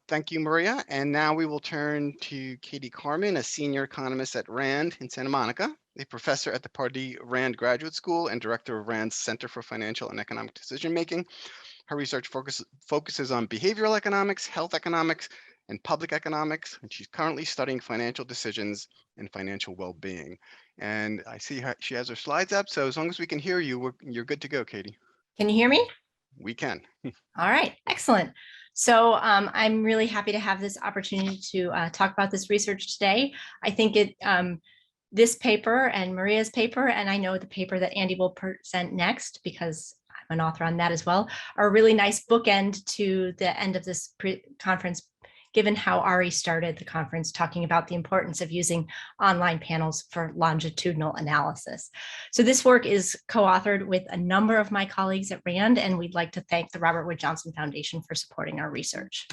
Thank you, Maria. And now we will turn to Katie Carman, a senior economist at RAND in Santa Monica, a professor at the Pardee Rand Graduate School and director of RAND's Center for Financial and Economic Decision Making. Her research focuses on behavioral economics, health economics, and public economics, and she's currently studying financial decisions and financial well-being. And I see she has her slides up, so as long as we can hear you, you're good to go, Katie. Can you hear me? We can. All right, excellent. So I'm really happy to have this opportunity to talk about this research today. I think this paper and Maria's paper, and I know the paper that Andy will present next, because I'm an author on that as well, are a really nice bookend to the end of this conference, given how Ari started the conference talking about the importance of using online panels for longitudinal analysis. So this work is co-authored with a number of my colleagues at RAND, and we'd like to thank the Robert Wood Johnson Foundation for supporting our research.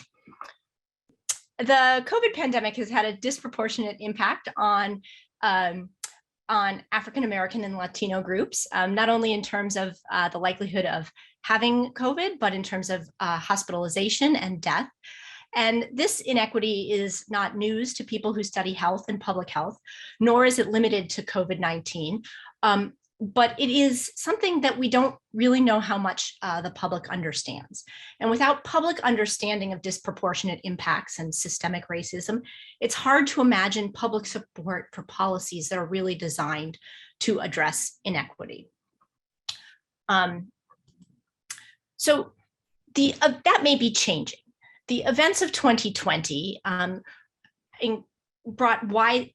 The COVID pandemic has had a disproportionate impact on African-American and Latino groups, not only in terms of the likelihood of having COVID, but in terms of hospitalization and death. And this inequity is not news to people who study health and public health, nor is it limited to COVID-19. But it is something that we don't really know how much the public understands. And without public understanding of disproportionate impacts and systemic racism, it's hard to imagine public support for policies that are really designed to address inequity. So that may be changing. The events of 2020 brought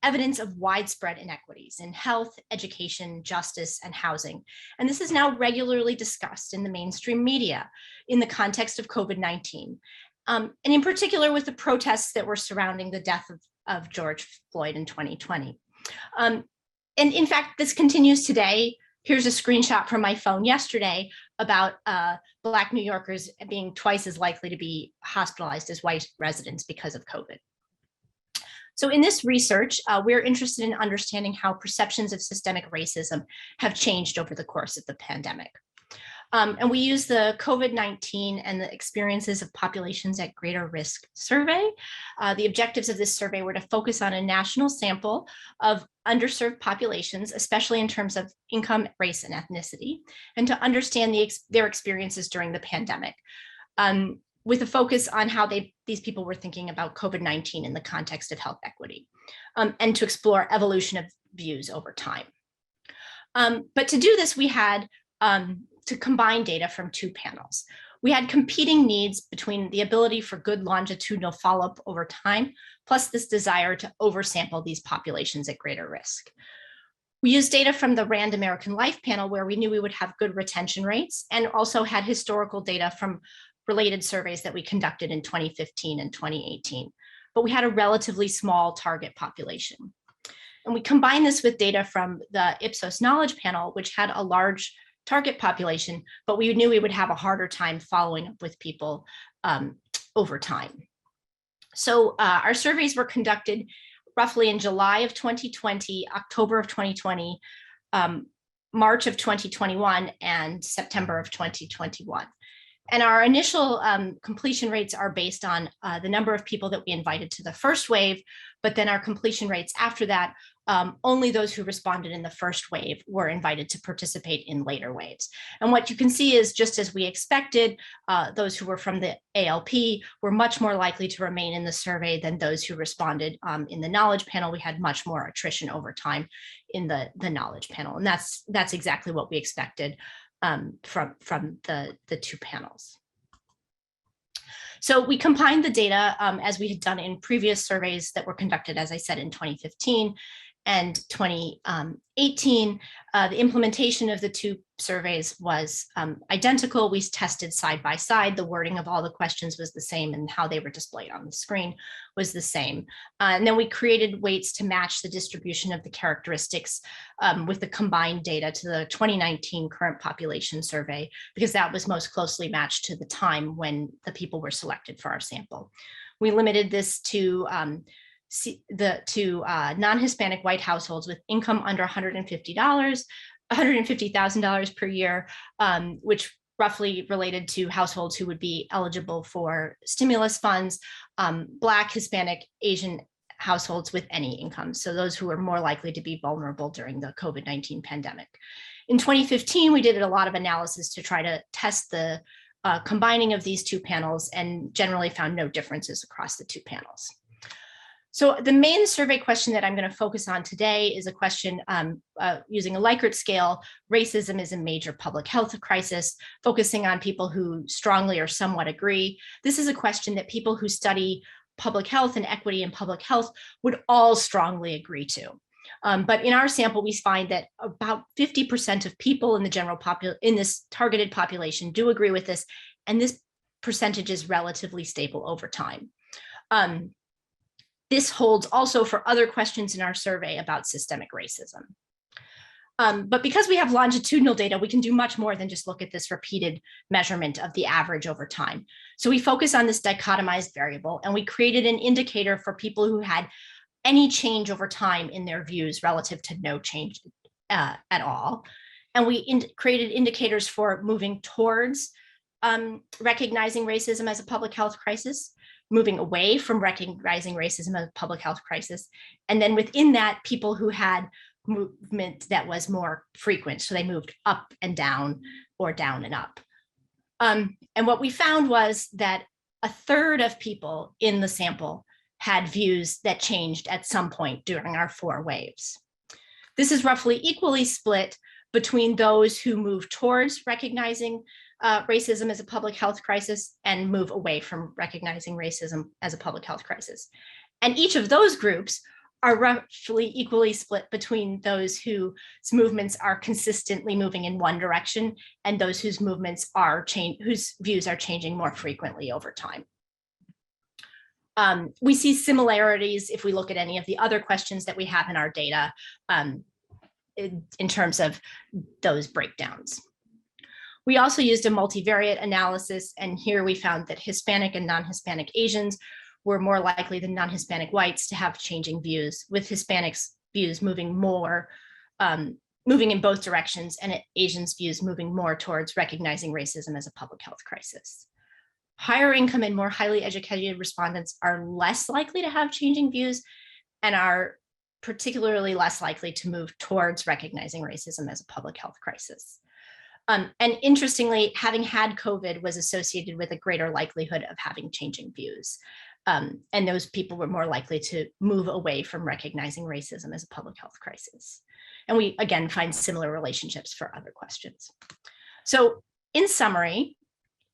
evidence of widespread inequities in health, education, justice, and housing. And this is now regularly discussed in the mainstream media in the context of COVID-19, and in particular with the protests that were surrounding the death of George Floyd in 2020. And in fact, this continues today. Here's a screenshot from my phone yesterday about Black New Yorkers being twice as likely to be hospitalized as white residents because of COVID. So in this research, we're interested in understanding how perceptions of systemic racism have changed over the course of the pandemic. And we use the COVID-19 and the experiences of populations at greater risk survey. The objectives of this survey were to focus on a national sample of underserved populations, especially in terms of income, race, and ethnicity, and to understand their experiences during the pandemic, with a focus on how these people were thinking about COVID-19 in the context of health equity, and to explore evolution of views over time. But to do this, we had to combine data from two panels. We had competing needs between the ability for good longitudinal follow-up over time, plus this desire to oversample these populations at greater risk. We used data from the RAND American Life panel, where we knew we would have good retention rates, and also had historical data from related surveys that we conducted in 2015 and 2018. But we had a relatively small target population. And we combined this with data from the Ipsos Knowledge panel, which had a large target population, but we knew we would have a harder time following up with people over time. So our surveys were conducted roughly in July of 2020, October of 2020, March of 2021, and September of 2021. And our initial completion rates are based on the number of people that we invited to the first wave, but then our completion rates after that, only those who responded in the first wave were invited to participate in later waves. And what you can see is, just as we expected, those who were from the ALP were much more likely to remain in the survey than those who responded in the knowledge panel. We had much more attrition over time in the knowledge panel. And that's exactly what we expected from the two panels. So we combined the data as we had done in previous surveys that were conducted, as I said, in 2015 and 2018. The implementation of the two surveys was identical. We tested side by side. The wording of all the questions was the same, and how they were displayed on the screen was the same. And then we created weights to match the distribution of the characteristics with the combined data to the 2019 current population survey, because that was most closely matched to the time when the people were selected for our sample. We limited this to non-Hispanic white households with income under $150,000 per year, which roughly related to households who would be eligible for stimulus funds, Black, Hispanic, Asian households with any income. So those who are more likely to be vulnerable during the COVID-19 pandemic. In 2015, we did a lot of analysis to try to test the combining of these two panels and generally found no differences across the two panels. So the main survey question that I'm going to focus on today is a question using a Likert scale. Racism is a major public health crisis, focusing on people who strongly or somewhat agree. This is a question that people who study public health and equity in public health would all strongly agree to. But in our sample, we find that about 50% of people in the general in this targeted population do agree with this, and this percentage is relatively stable over time. This holds also for other questions in our survey about systemic racism. But because we have longitudinal data, we can do much more than just look at this repeated measurement of the average over time. So we focus on this dichotomized variable, and we created an indicator for people who had any change over time in their views relative to no change at all. And we created indicators for moving towards recognizing racism as a public health crisis, moving away from recognizing racism as a public health crisis. And then within that, people who had movement that was more frequent. So they moved up and down or down and up. And what we found was that a third of people in the sample had views that changed at some point during our 4 waves. This is roughly equally split between those who move towards recognizing racism as a public health crisis and move away from recognizing racism as a public health crisis. And each of those groups are roughly equally split between those whose movements are consistently moving in one direction and those whose movements are whose views are changing more frequently over time. We see similarities if we look at any of the other questions that we have in our data in terms of those breakdowns. We also used a multivariate analysis, and here we found that Hispanic and non-Hispanic Asians were more likely than non-Hispanic whites to have changing views, with Hispanics' views moving more, moving in both directions, and Asians' views moving more towards recognizing racism as a public health crisis. Higher income and more highly educated respondents are less likely to have changing views and are particularly less likely to move towards recognizing racism as a public health crisis. And interestingly, having had COVID was associated with a greater likelihood of having changing views. And those people were more likely to move away from recognizing racism as a public health crisis. And we, again, find similar relationships for other questions. So in summary,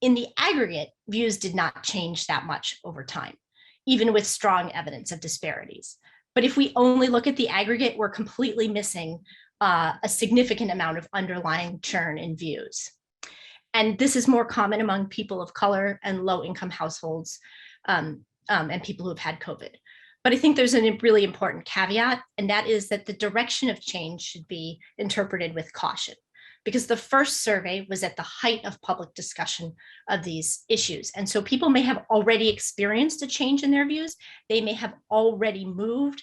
in the aggregate, views did not change that much over time, even with strong evidence of disparities. But if we only look at the aggregate, we're completely missing a significant amount of underlying churn in views. And this is more common among people of color and low-income households and people who have had COVID. But I think there's a really important caveat, and that is that the direction of change should be interpreted with caution, because the first survey was at the height of public discussion of these issues. And so people may have already experienced a change in their views. They may have already moved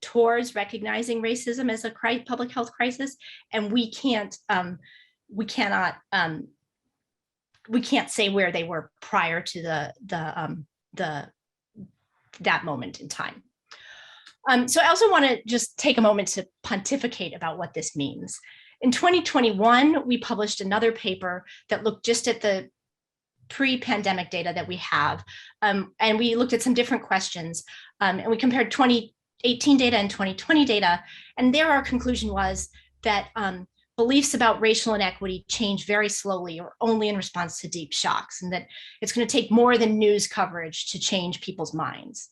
towards recognizing racism as a public health crisis, and we can't say where they were prior to that moment in time. So I also want to just take a moment to pontificate about what this means. In 2021, we published another paper that looked just at the pre-pandemic data that we have, and we looked at some different questions, and we compared 2018 data and 2020 data, and there our conclusion was that beliefs about racial inequity change very slowly or only in response to deep shocks, and that it's going to take more than news coverage to change people's minds.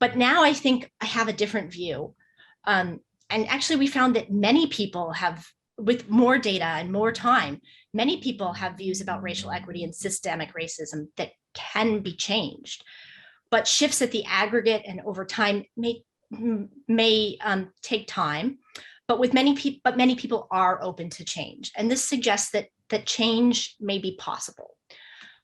But now I think I have a different view. And actually we found that many people have, with more data and more time, many people have views about racial equity and systemic racism that can be changed. But shifts at the aggregate and over time may take time, but many people are open to change. And this suggests that change may be possible.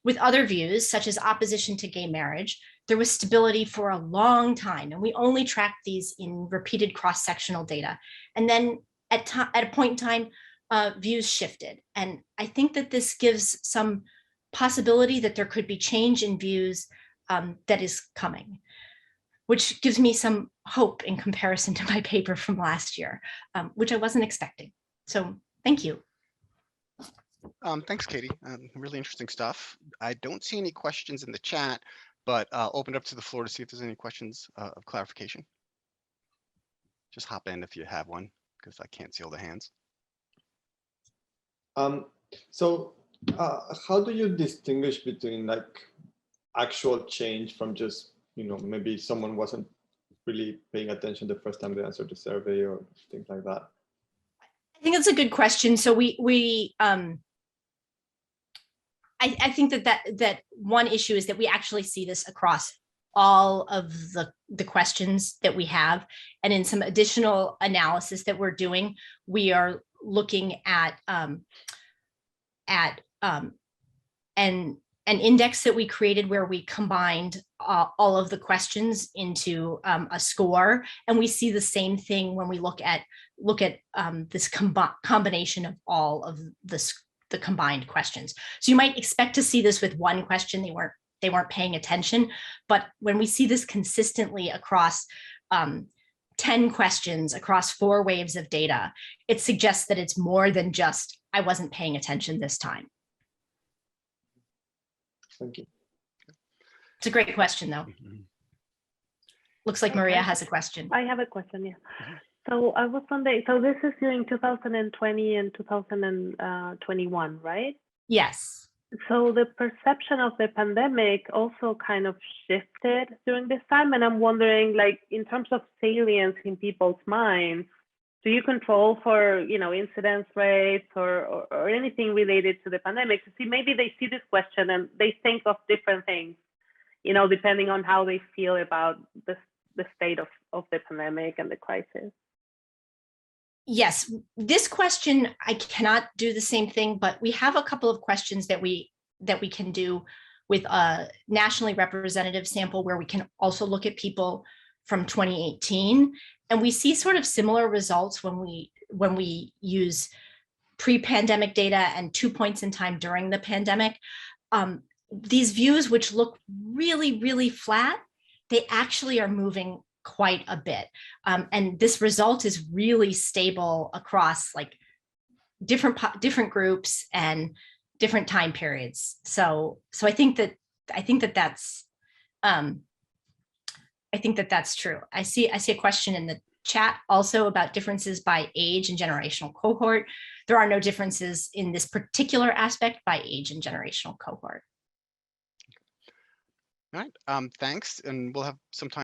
With other views, such as opposition to gay marriage, there was stability for a long time, and we only tracked these in repeated cross-sectional data. And then at a point in time, views shifted. And I think that this gives some possibility that there could be change in views that is coming, which gives me some hope in comparison to my paper from last year, which I wasn't expecting. So thank you. Thanks, Katie. Really interesting stuff. I don't see any questions in the chat, but I'll open it up to the floor to see if there's any questions of clarification. Just hop in if you have one, because I can't see all the hands. So how do you distinguish between like actual change from just, maybe someone wasn't really paying attention the first time they answered the survey or things like that? I think that's a good question. So I think that one issue is that we actually see this across all of the questions that we have. And in some additional analysis that we're doing, we are looking at an index that we created where we combined all of the questions into a score. And we see the same thing when we look at this combination of all of the combined questions. So you might expect to see this with one question, they weren't paying attention, but when we see this consistently across 10 questions across 4 waves of data, it suggests that it's more than just, I wasn't paying attention this time. Thank you. It's a great question, though. Looks like Maria has a question. I have a question, yeah. So I was wondering, so this is during 2020 and 2021, right? Yes. So the perception of the pandemic also kind of shifted during this time. And I'm wondering, like, in terms of salience in people's minds, do you control for, incidence rates or anything related to the pandemic? To see, maybe they see this question and they think of different things, depending on how they feel about the state of the pandemic and the crisis. Yes, this question, I cannot do the same thing, but we have a couple of questions that we can do with a nationally representative sample where we can also look at people from 2018. And we see sort of similar results when we use pre-pandemic data and 2 points in time during the pandemic. These views, which look really, really flat, they actually are moving quite a bit. And this result is really stable across like different groups and different time periods. So I think that's true. I see a question in the chat also about differences by age and generational cohort. There are no differences in this particular aspect by age and generational cohort. All right, thanks. And we'll have some time